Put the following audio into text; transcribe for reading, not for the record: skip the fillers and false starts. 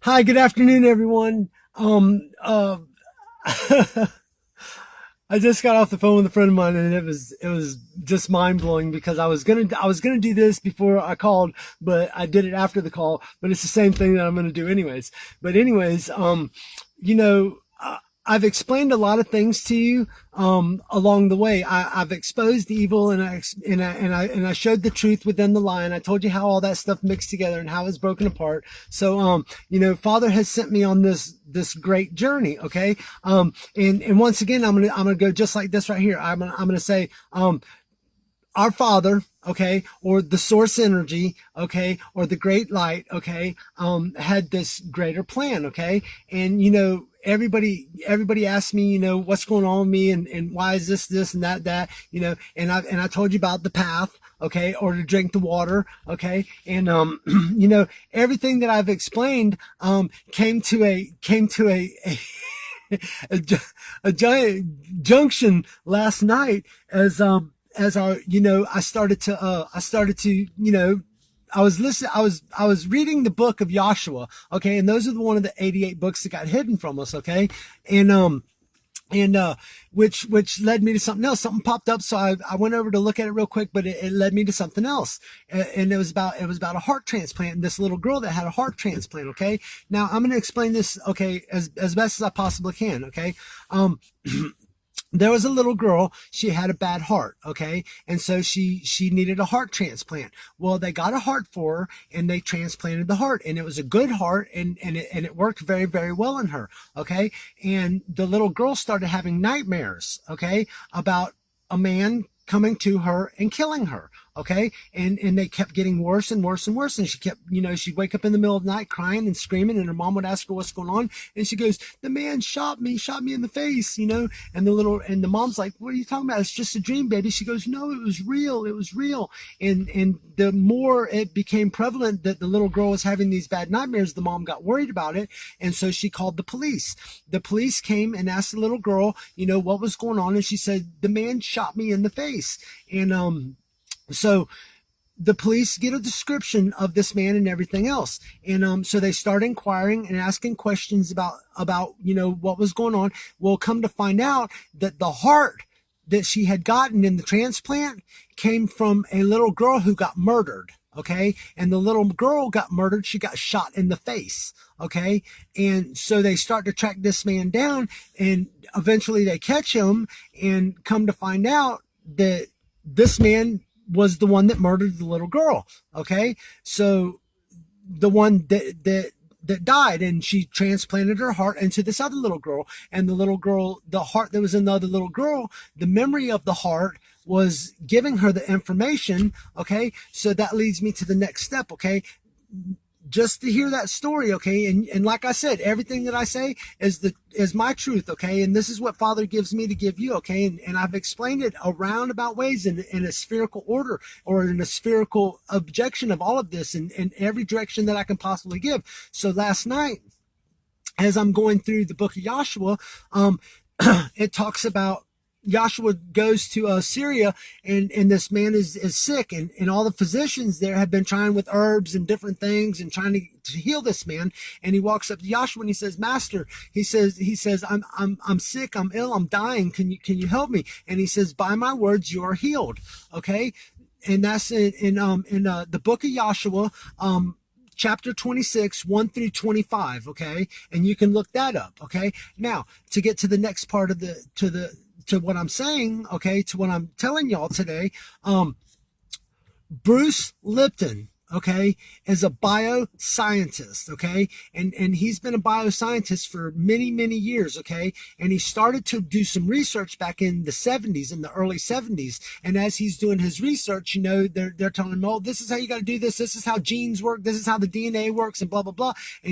Hi, good afternoon, everyone. I just got off the phone with a friend of mine, and it was just mind blowing because I was gonna do this before I called, but I did it after the call. But it's the same thing that I'm gonna do anyways. But anyways, you know, I've explained a lot of things to you along the way. I've exposed evil, and I showed the truth within the lie, and I told you how all that stuff mixed together and how it's broken apart. So Father has sent me on this great journey. Okay, and once again, I'm gonna go just like this right here. I'm gonna say our Father, okay, or the source energy, okay, or the great light, okay, had this greater plan, okay, and everybody asked me, what's going on with me, and why is this and that, and I told you about the path, okay, or to drink the water, okay, and everything that I've explained came to a, a giant junction last night as I was reading the book of Joshua, okay, and those are one of the 88 books that got hidden from us, okay, and which led me to something else. Something popped up, so I went over to look at it real quick, but it led me to something else, and it was about a heart transplant and this little girl that had a heart transplant. Okay, now I'm going to explain this, okay, as best as I possibly can. Okay, there was a little girl. She had a bad heart, okay, and so she needed a heart transplant. Well, they got a heart for her, and they transplanted the heart, and it was a good heart, and it worked very, very well in her, okay. And the little girl started having nightmares, okay, about a man coming to her and killing her, okay, and they kept getting worse and worse and worse, and she kept, she'd wake up in the middle of the night crying and screaming, and her mom would ask her what's going on, and she goes, the man shot me in the face, and the mom's like, what are you talking about? It's just a dream, baby. She goes, no, it was real, and the more it became prevalent that the little girl was having these bad nightmares, the mom got worried about it, and so she called the police. The police came and asked the little girl, what was going on, and she said, the man shot me in the face. And so the police get a description of this man and everything else, and so they start inquiring and asking questions about what was going on. Well, come to find out that the heart that she had gotten in the transplant came from a little girl who got murdered, okay, and the little girl got murdered. She got shot in the face, okay, and so they start to track this man down, and eventually they catch him, and come to find out that this man was the one that murdered the little girl, okay. So the one that died, and she transplanted her heart into this other little girl, and the little girl, the heart that was in the other little girl, the memory of the heart was giving her the information, okay. So that leads me to the next step, okay, just to hear that story, okay, and like I said, everything that I say is my truth, okay, and this is what Father gives me to give you, okay, and I've explained it around about ways in a spherical order, or in a spherical objection of all of this in every direction that I can possibly give. So last night, as I'm going through the book of Joshua, it talks about Joshua goes to Syria, and this man is sick, and all the physicians there have been trying with herbs and different things and trying to heal this man. And he walks up to Joshua and he says, Master, he says, I'm sick, I'm ill, I'm dying. Can you help me? And he says, by my words, you are healed. Okay. And that's in the book of Joshua, chapter 26, 1 through 25. Okay. And you can look that up. Okay. Now, to get to the next part of to what I'm saying, okay, to what I'm telling y'all today, Bruce Lipton, okay, is a bioscientist, okay, and he's been a bioscientist for many, many years, okay, and he started to do some research back in the 70s, in the early 70s, and as he's doing his research, they're telling him, oh, this is how you got to do this is how genes work, this is how the DNA works, and blah, blah, blah. And